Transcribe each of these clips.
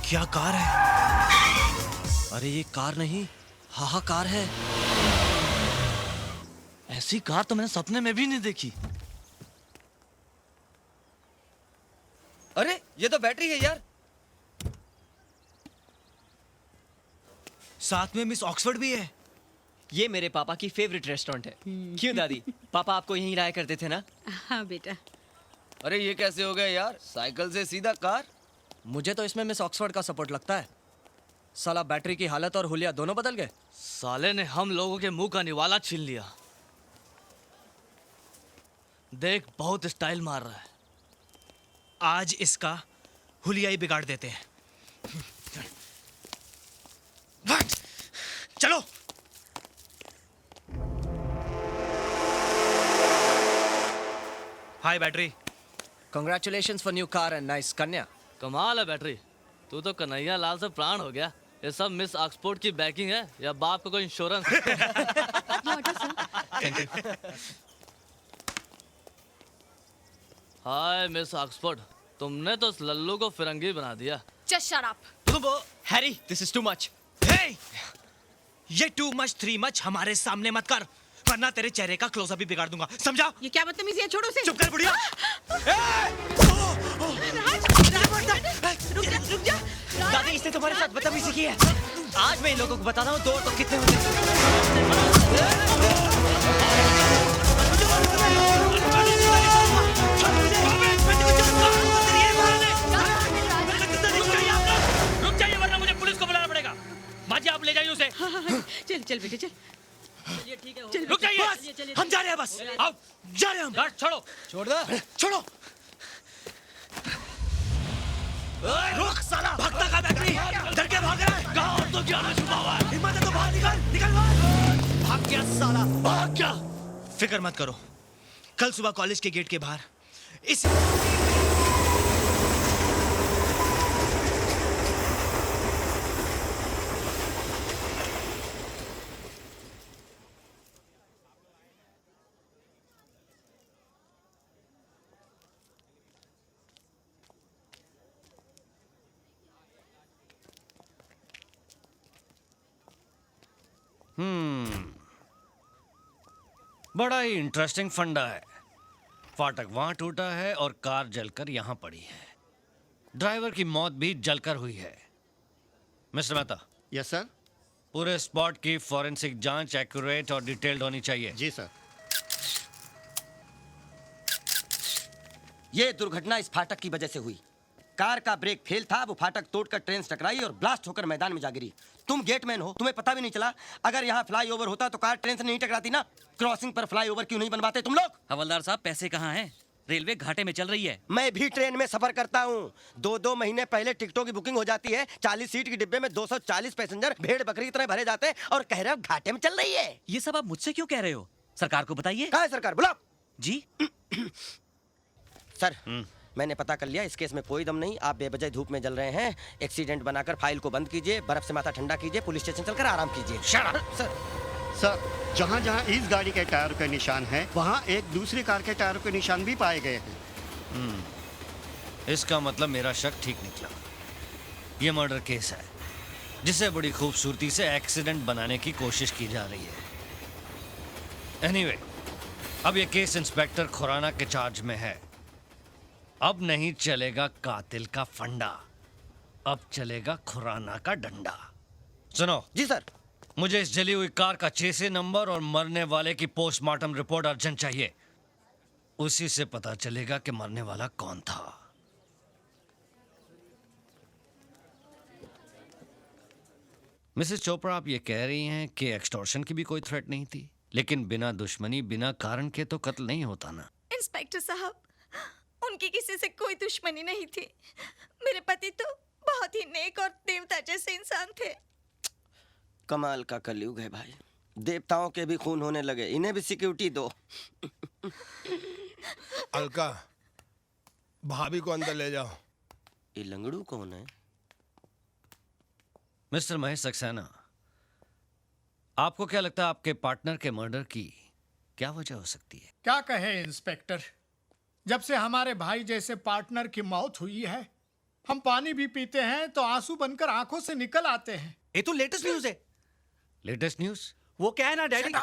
क्या कार है? अरे ये कार नहीं, हाहाकार है। ऐसी कार तो मैंने सपने में भी नहीं देखी। अरे ये तो बैटरी है यार। साथ में मिस ऑक्सफोर्ड भी है। ये मेरे पापा की फेवरेट रेस्टोरेंट है। क्यों दादी, पापा आपको यहीं लाया करते थे ना? हाँ बेटा। अरे ये कैसे हो गया यार, साइकिल से सीधा कार। मुझे तो इसमें मिस ऑक्सफोर्ड का सपोर्ट लगता है। साला बैटरी की हालत और हुलिया दोनों बदल गए। साले ने हम लोगों के मुंह का निवाला छीन लिया। देख बहुत स्टाइल मार रहा है। आज इसका हुलिया ही बिगाड़ देते हैं। चलो। हाय battery. Congratulations for new car and nice कन्या। कमाल है बैटरी, तू तो कन्हैया लाल से प्राण हो गया। ये सब मिस ऑक्सफोर्ड की बैकिंग है या बाप का कोई इंश्योरेंस? हाय मिस ऑक्सफोर्ड, तुमने तो इस लल्लू को फिरंगी बना दिया। Just shut up. Harry, this is too much। हे! ये टू मच थ्री मच हमारे सामने मत कर, वरना तेरे चेहरे का क्लोजअप भी बिगाड़ दूंगा, समझा? ये क्या बदतमीजी है, छोड़ो उसे। चुप कर बुढ़िया। रुक जा। दादी, इसने तुम्हारे साथ बदतमीजी की है। आज मैं इन लोगों को बताता हूँ दौड़ तो कितने होते हैं। रुक जाइए वरना मुझे पुलिस को बुलाना पड़ेगा। माजी आप ले जाइए उसे। चल चल बेटे चल। चल रुक जाइए, हम जा रहे हैं बस। आओ, जा रहे हैं हम। गार्ड छोड़ो। छोड़ दो। छोड़ो। रुक साला, भगता का बैटरी, डर के भाग रहा है। कहाँ तो क्या छुपा हुआ है? हिम्मत है तो बाहर निकल, निकल बाहर। भाग गया साला, भाग क्या? फिक्र मत करो, कल सुबह कॉलेज के गेट के बाहर इस बड़ा ही इंटरेस्टिंग फंडा है। फाटक वहां टूटा है और कार जलकर यहां पड़ी है। ड्राइवर की मौत भी जलकर हुई है। Mister Mehta, yes sir. पूरे स्पॉट की फॉरेंसिक जांच एक्यूरेट और डिटेल्ड होनी चाहिए। जी सर। ये दुर्घटना इस फाटक की वजह से हुई। कार का ब्रेक फेल था, वो फाटक तोड़कर ट्रेन से टकराई और ब्लास्ट होकर मैदान में जा गिरी। तुम गेटमैन हो, तुम्हें पता भी नहीं चला। अगर यहाँ फ्लाईओवर होता तो कार ट्रेन से नहीं टकराती ना। क्रॉसिंग पर फ्लाईओवर क्यों नहीं बनवाते तुम लोग? हवलदार साहब, पैसे कहाँ हैं? रेलवे घाटे में चल रही है। मैं भी ट्रेन में सफर करता हूँ। 2-2 महीने पहले टिकटों की बुकिंग हो जाती है। 40 सीट के डिब्बे में 240 पैसेंजर भेड़ बकरी की तरह भरे जाते हैं और कह रहे हो घाटे में चल रही है। ये सब आप मुझसे क्यों कह रहे हो? सरकार को बताइए। कहाँ है सरकार? बुलाओ। जी सर, मैंने पता कर लिया, इस केस में कोई दम नहीं। आप बेवजह धूप में जल रहे हैं। एक्सीडेंट बनाकर फाइल को बंद कीजिए, बर्फ से माथा ठंडा कीजिए, पुलिस स्टेशन चलकर आराम कीजिए। सर, सर, जहाँ जहाँ इस गाड़ी के टायर के निशान हैं, वहाँ एक दूसरी कार के टायर के निशान भी पाए गए हैं। इसका मतलब मेरा शक ठीक निकला। ये मर्डर केस है जिसे बड़ी खूबसूरती से एक्सीडेंट बनाने की कोशिश की जा रही है। एनीवे, अब ये केस इंस्पेक्टर खुराना के चार्ज में है। अब नहीं चलेगा कातिल का फंडा, अब चलेगा खुराना का डंडा। सुनो जी सर। मुझे इस जली हुई कार का चेसे नंबर और मरने वाले की पोस्टमार्टम रिपोर्ट अर्जेंट चाहिए। उसी से पता चलेगा कि मरने वाला कौन था। मिसेस चोपड़ा, आप ये कह रही हैं कि एक्सटॉर्शन की भी कोई थ्रेट नहीं थी, लेकिन बिना दुश्मनी बिना कारण के तो कत्ल नहीं होता ना। इंस्पेक्टर साहब, उनकी किसी से कोई दुश्मनी नहीं थी। मेरे पति तो बहुत ही नेक और देवता जैसे इंसान थे। कमाल का कलयुग है भाई। देवताओं के भी खून होने लगे, इन्हें भी सिक्योरिटी दो। अलका, भाभी को अंदर ले जाओ। ये लंगड़ू कौन है? मिस्टर महेश सक्सेना, आपको क्या लगता है आपके पार्टनर के मर्डर की क्या वजह हो सकती है? क्या कहे इंस्पेक्टर, जब से हमारे भाई जैसे पार्टनर की मौत हुई है हम पानी भी पीते हैं तो आंसू बनकर आंखों से निकल आते हैं। ये तो लेटेस्ट न्यूज है। Latest news? वो क्या है ना डैडी।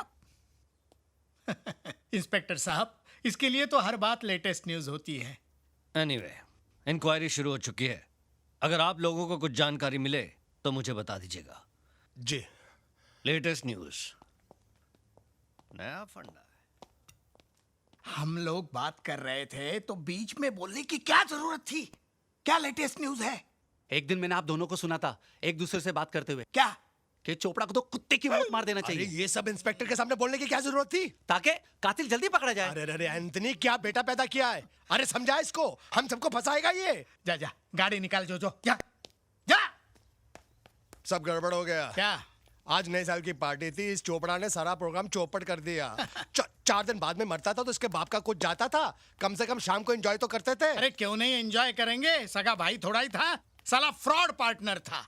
इंस्पेक्टर साहब, इसके लिए तो हर बात लेटेस्ट न्यूज होती है। एनीवे, इंक्वायरी शुरू हो चुकी है। अगर आप लोगों को कुछ जानकारी मिले तो मुझे बता दीजिएगा। जी। लेटेस्ट न्यूज, नया फंडा है। हम लोग बात कर रहे थे तो बीच में बोलने की क्या जरूरत थी? क्या लेटेस्ट न्यूज है? एक दिन मैंने आप दोनों को सुना था एक दूसरे से बात करते हुए। क्या? कि चोपड़ा को तो कुत्ते की मौत मार देना अरे चाहिए। ये सब इंस्पेक्टर के सामने बोलने की क्या जरूरत थी? ताकि कातिल जल्दी पकड़ा जाए। अरे अरे एंथनी, क्या बेटा पैदा किया है? अरे समझा इसको, हम सबको फंसाएगा ये। जा जा, गाड़ी निकाल जो जा जा। सब गड़बड़ हो गया। क्या? आज नए साल की पार्टी थी, इस चोपड़ा ने सारा प्रोग्राम चौपट कर दिया। 4 दिन बाद में मरता था तो इसके बाप का कुछ जाता था। कम से कम शाम को एंजॉय तो करते थे। अरे क्यों नहीं एंजॉय करेंगे? सगा भाई थोड़ा ही था, साला फ्रॉड पार्टनर था।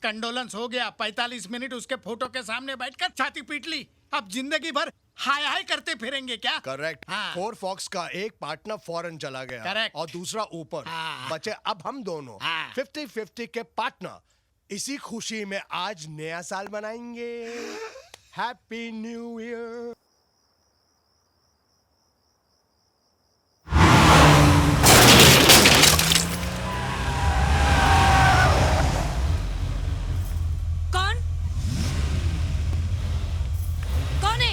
कंडोलेंस हो गया, 45 मिनट उसके फोटो के सामने बैठकर छाती पीट ली। अब जिंदगी भर हाय हाय करते फिरेंगे क्या? करेक्ट। हाँ। 4 फॉक्स का एक पार्टनर फॉरेन चला गया। Correct। और दूसरा ऊपर। हाँ। बचे अब हम दोनों। हाँ। 50-50 के पार्टनर। इसी खुशी में आज नया साल मनाएंगे। Happy new year. कौन? कौन है?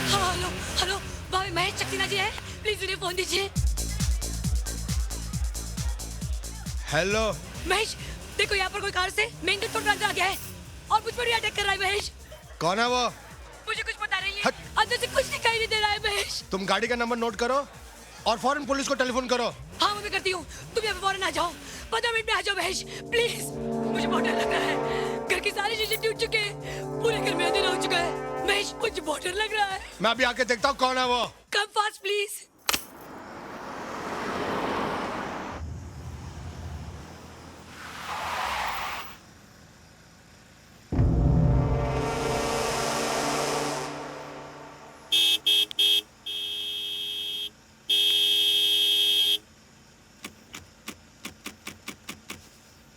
हेलो हेलो, भाभी महेश सक्सेना जी है, प्लीज उन्हें फोन दीजिए। हेलो। महेश, देखो यहाँ पर कोई कार से मेन गेट पर आ गया है और मुझ पर भी अटैक कर रहा है। महेश, कौन है वो? मुझे कुछ पता नहीं है, अंदर से कुछ दिखाई नहीं दे रहा है। महेश, तुम गाड़ी का नंबर नोट करो और फौरन पुलिस को टेलीफोन करो। हाँ मैं करती हूँ, तुम यहाँ पे फौरन आ जाओ, 15 मिनट में आ जाओ। महेश प्लीज, मुझे बहुत डर लग रहा है, घर के सारे शीशे टूट चुके हैं, पूरे घर में अंधेरा हो चुका है। महेश, मुझे बहुत डर लग रहा है। मैं अभी आके देखता हूँ कौन है वो। Come fast please.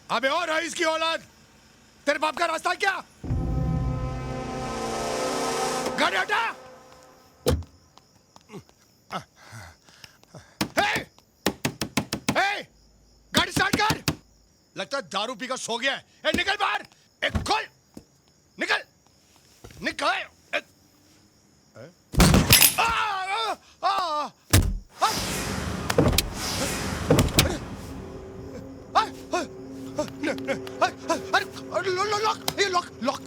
अबे और है इसकी औलाद, तेरे बाप का रास्ता क्या? गाड़ी हटा। हे! हे! गाड़ी स्टार्ट कर। लगता है दारू पीकर सो गया है। ए, निकल बाहर। एक खोल, निकल निकल। आ, आ, आ, आ, लॉक।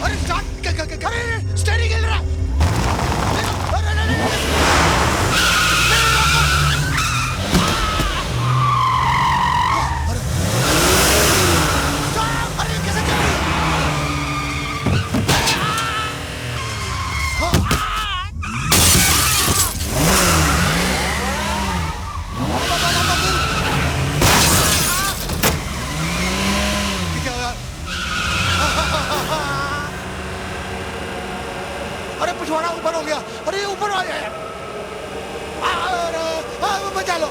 अरे स्टार्ट, अरे स्टीयरिंग हिल रहा। अरे कैसे चल रही अरे पिछवाड़ा ऊपर हो गया। अरे ऊपर आ जाए। बचा लो।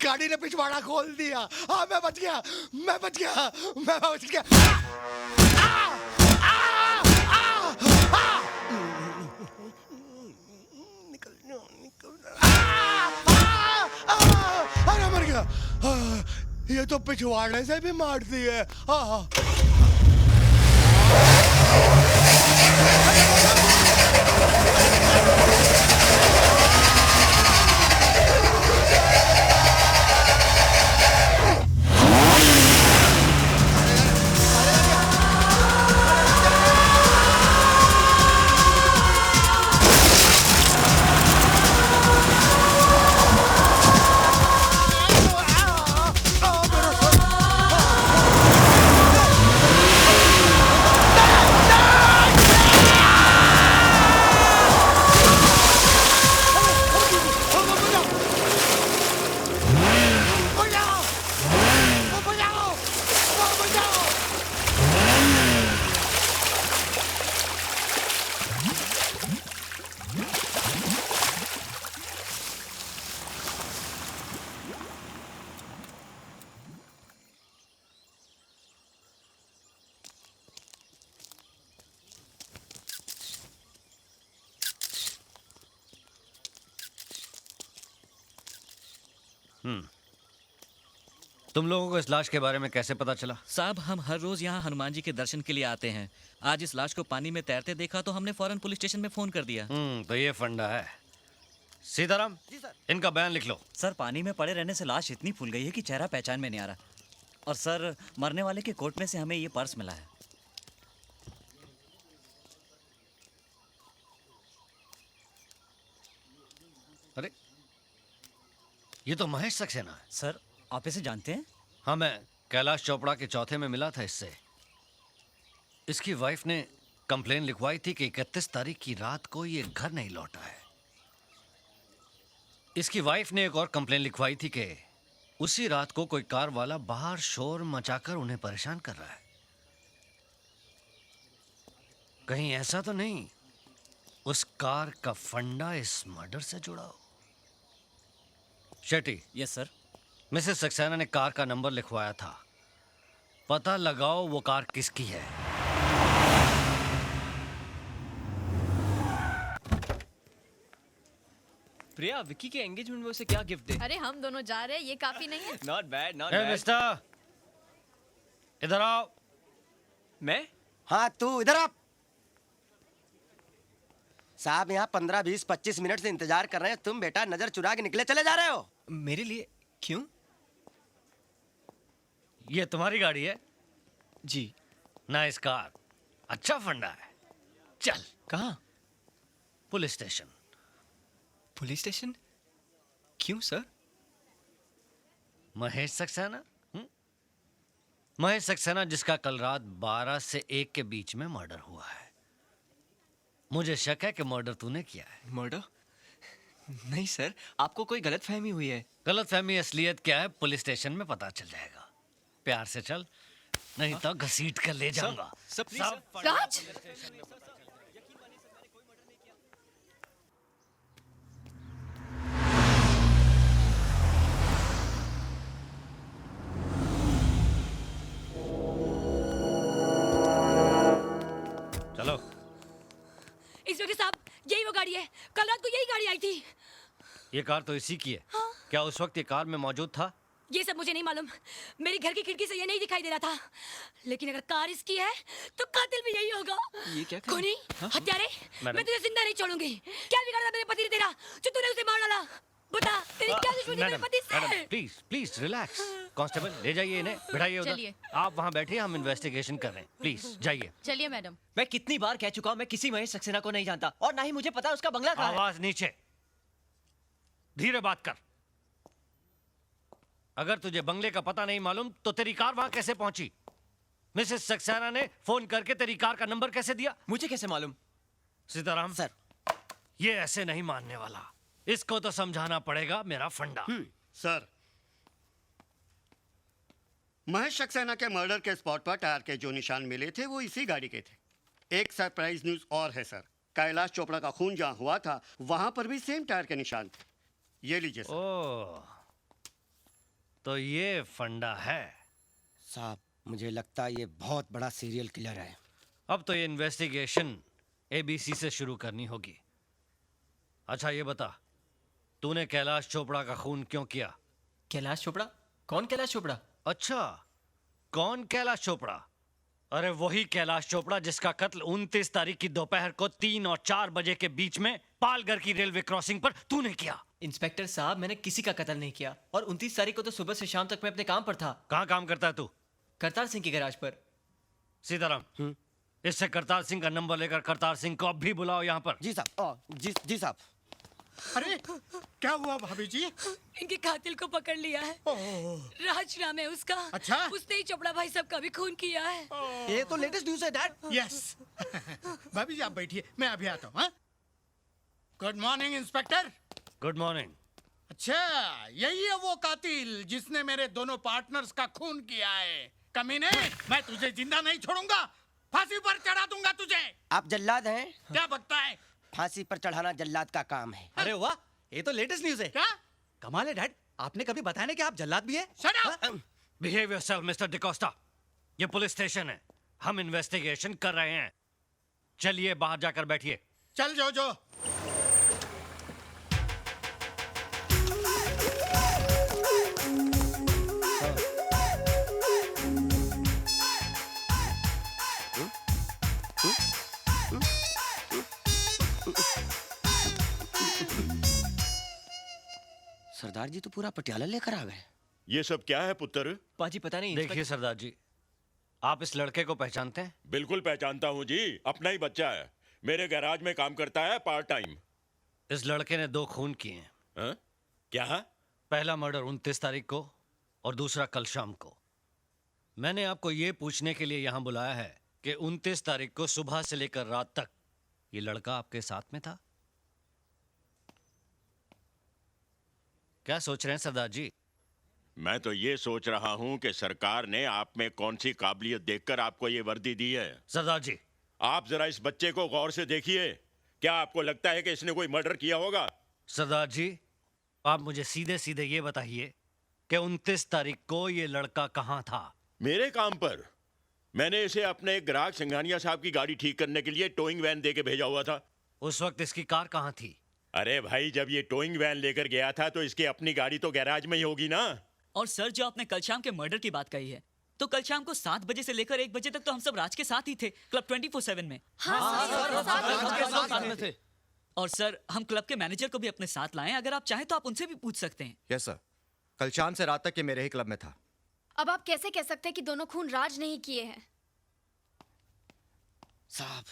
गाड़ी ने पिछवाड़ा खोल दिया। हाँ मैं बच गया, मैं बच गया, मैं बच गया। निकल निकल। ये तो पिछवाड़े से भी मारती है। हाँ। तुम लोगों को इस लाश के बारे में कैसे पता चला? साहब, हम हर रोज यहाँ हनुमान जी के दर्शन के लिए आते हैं। आज इस लाश को पानी में तैरते देखा तो हमने फौरन पुलिस स्टेशन में फोन कर दिया। तो ये फंडा है। सीताराम, जी सर। इनका बयान लिख लो। सर, पानी में पड़े रहने से लाश इतनी फूल गई है कि चेहरा पहचान में नहीं आ रहा। और सर, मरने वाले के कोट में से हमें ये पर्स मिला है। अरे, ये तो महेश सक्सेना है। सर, आप इसे जानते हैं? हाँ, मैं कैलाश चोपड़ा के चौथे में मिला था इससे। इसकी वाइफ ने कंप्लेन लिखवाई थी कि 31 तारीख की रात को ये घर नहीं लौटा है। इसकी वाइफ ने एक और कंप्लेन लिखवाई थी कि उसी रात को कोई कार वाला बाहर शोर मचाकर उन्हें परेशान कर रहा है। कहीं ऐसा तो नहीं उस कार का फंडा इस मर्डर से जुड़ा हो? Shetty. Yes sir. Mrs Saxena ने कार का नंबर लिखवाया था। पता लगाओ वो कार किसकी है। प्रिया, विक्की के एंगेजमेंट में उसे क्या गिफ्ट दे? अरे हम दोनों जा रहे हैं, ये काफी नहीं है? Not bad, not a bad. Mister, इधर आओ। मैं? हाँ, तू इधर आप। साहब यहाँ 15, 20, 25 मिनट से इंतजार कर रहे हैं। तुम बेटा नजर चुरा के निकले चले जा रहे हो। मेरे लिए क्यों? ये तुम्हारी गाड़ी है? जी। नाइस कार, अच्छा फंडा है। चल। कहाँ? Police station. Police station? क्यों सर? महेश सक्सेना? महेश सक्सेना जिसका कल रात 12 से 1 के बीच में मर्डर हुआ है। मुझे शक है कि मर्डर तूने किया है। मर्डर? नहीं सर, आपको कोई गलतफहमी हुई है। गलतफहमी असलियत क्या है पुलिस स्टेशन में पता चल जाएगा। प्यार से चल, नहीं तो घसीट कर ले जाऊंगा। राज! चलो। इंस्पेक्टर साहब, यही वो गाड़ी है। कल रात को यही गाड़ी आई थी। ये कार तो इसी की है। हाँ। क्या उस वक्त ये कार में मौजूद था? ये सब मुझे नहीं मालूम। मेरे घर की खिड़की से ये नहीं दिखाई दे रहा था। लेकिन अगर कार इसकी है तो कातिल भी यही होगा। ये क्या कर- खूनी, हत्यारे, मैं तुझे जिंदा नहीं छोड़ूंगी। क्या बिगाड़ा मेरे पति ने तेरा जो तूने उसे मार डाला? बता, तेरी क्या दुश्मनी मेरे पति से? Madam, please please relax. Constable, ले जाइए इन्हें, बिठाइए उधर। चलिए। आप वहाँ बैठिए, हम इन्वेस्टिगेशन कर रहे हैं। प्लीज जाइए। चलिए मैडम। मैं कितनी बार कह चुका हूँ, मैं किसी महेश सक्सेना को नहीं जानता और ना ही मुझे पता उसका बंगला कहाँ है। आवाज नीचे, धीरे बात कर। अगर तुझे बंगले का पता नहीं मालूम तो तेरी कार वहां कैसे पहुंची? मिसेस सक्सेना ने फोन करके तेरी कार का नंबर कैसे दिया? मुझे कैसे मालूम? सीताराम सर। ये ऐसे नहीं मानने वाला। इसको तो समझाना पड़ेगा मेरा फंडा। सर, महेश सक्सेना के मर्डर के स्पॉट पर टायर के जो निशान मिले थे वो इसी गाड़ी के थे। एक सरप्राइज न्यूज और है सर, कैलाश चोपड़ा का खून जहां हुआ था वहां पर भी सेम टायर के निशान थे। ये लीजिए सर। ओह, तो ये फंडा है। साहब, मुझे लगता है ये बहुत बड़ा सीरियल किलर है। अब तो ये इन्वेस्टिगेशन ABC से शुरू करनी होगी। अच्छा ये बता, तूने कैलाश चोपड़ा का खून क्यों किया? कैलाश चोपड़ा? कौन कैलाश चोपड़ा? अच्छा, कौन कैलाश चोपड़ा? अरे वही कैलाश चोपड़ा जिसका कत्ल 29 तारीख की दोपहर को 3 और 4 बजे के बीच में पालघर की रेलवे क्रॉसिंग पर तूने किया। इंस्पेक्टर साहब, मैंने किसी का कत्ल नहीं किया और 29 तारीख को तो सुबह से शाम तक मैं अपने काम पर था। कहाँ काम करता है तू? करतार सिंह की गैराज पर। सीताराम, इससे करतार सिंह का नंबर लेकर करतार सिंह को अब भी बुलाओ यहाँ पर। जी साहब। जी साहब। अरे क्या हुआ भाभी जी? इनके कातिल को पकड़ लिया है। राज नाम है उसका। अच्छा? उसने ही चोपड़ा भाई साहब का भी खून किया है। ये तो लेटेस्ट न्यूज़ है डैड। यस। भाभी जी आप बैठिए, मैं अभी आता हूँ। Good morning inspector. Good morning. अच्छा, यही है वो कातिल जिसने मेरे दोनों पार्टनर्स का खून किया है। कमीने, मैं तुझे जिंदा नहीं छोड़ूंगा, फांसी पर चढ़ा दूंगा तुझे। आप जल्लाद हैं? क्या बकता है? फांसी पर चढ़ाना जल्लाद का काम है। अरे वाह, ये तो लेटेस्ट न्यूज़ है। क्या? कमाल है डैड, आपने कभी बताया नहीं कि आप जल्लाद भी है? Shut up! Behave yourself mister D'Costa. ये पुलिस स्टेशन है, हम इन्वेस्टिगेशन कर रहे हैं। चलिए बाहर जाकर बैठिए। चल जो। सरदार जी तो पूरा पटियाला लेकर आ गए। ये सब क्या है पुत्र? पाजी पता नहीं। देखिए सरदार जी, आप इस लड़के को पहचानते हैं? बिल्कुल पहचानता हूँ जी, अपना ही बच्चा है। मेरे गैराज में काम करता है पार्ट टाइम। इस लड़के ने 2 खून किए हैं। हाँ? क्या? पहला मर्डर 29 तारीख को और दूसरा कल शाम को। मैंने आपको ये पूछने के लिए यहाँ बुलाया है कि 29 तारीख को सुबह से लेकर रात तक ये लड़का आपके साथ में था। क्या सोच रहे हैं सरदार जी? मैं तो ये सोच रहा हूँ कि सरकार ने आप में कौन सी काबिलियत देखकर आपको ये वर्दी दी है। सरदार जी, आप जरा इस बच्चे को गौर से देखिए। क्या आपको लगता है कि इसने कोई मर्डर किया होगा? सरदार जी, आप मुझे सीधे सीधे ये बताइए कि 29 तारीख को ये लड़का कहाँ था? मेरे काम पर। मैंने इसे अपने एक ग्राहक सिंघानिया साहब की गाड़ी ठीक करने के लिए टोइंग वैन दे के भेजा हुआ था। उस वक्त इसकी कार कहाँ थी? अरे भाई, जब ये टोइंग वैन लेकर गया था तो इसकी अपनी गाड़ी तो गैराज में ही होगी ना। और सर, जो आपने कल शाम के मर्डर की बात कही है, तो कल शाम को 7 बजे से लेकर 1 बजे तक तो हम सब राज के साथ ही थे, क्लब 24/7 में। साथ में थे। और सर, हम क्लब के मैनेजर को भी अपने साथ लाएं, अगर आप चाहें तो आप उनसे भी पूछ सकते हैं। यस सर, कल शाम से रात तक ये मेरे ही क्लब में था। अब आप कैसे कह सकते हैं कि दोनों खून राज नहीं किए हैं? साहब,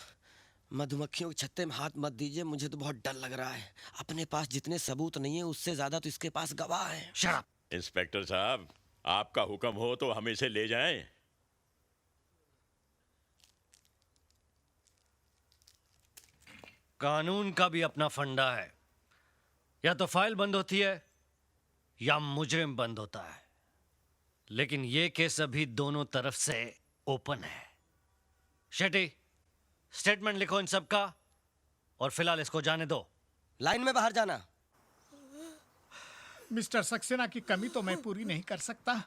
मधुमक्खियों के छत्ते में हाथ मत दीजिए, मुझे तो बहुत डर लग रहा है। अपने पास जितने सबूत नहीं है उससे ज्यादा तो इसके पास गवाह है। शराब। इंस्पेक्टर साहब, आपका हुक्म हो तो हम इसे ले जाएं। कानून का भी अपना फंडा है, या तो फाइल बंद होती है या मुजरिम बंद होता है। लेकिन ये केस अभी दोनों तरफ से ओपन है। शेट्टी, स्टेटमेंट लिखो इन सब का और फिलहाल इसको जाने दो। लाइन में बाहर जाना। मिस्टर सक्सेना की कमी तो मैं पूरी नहीं कर सकता,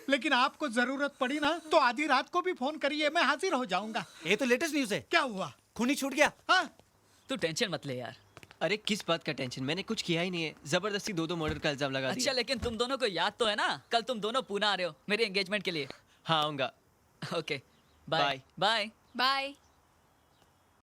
लेकिन आपको जरूरत पड़ी ना तो आधी रात को भी फोन करिए, मैं हाजिर हो जाऊंगा। ये तो लेटेस्ट न्यूज़ है। क्या हुआ? खूनी छूट गया। हाँ? तू टेंशन मत ले यार। अरे किस बात का टेंशन, मैंने कुछ किया ही नहीं है। जबरदस्ती 2 मर्डर का इल्जाम लगा दिया। अच्छा, लेकिन तुम दोनों को याद तो है ना, कल तुम दोनों पूना आ रहे हो मेरे एंगेजमेंट के लिए। हाँ आऊंगा। Okay, bye bye. बाय।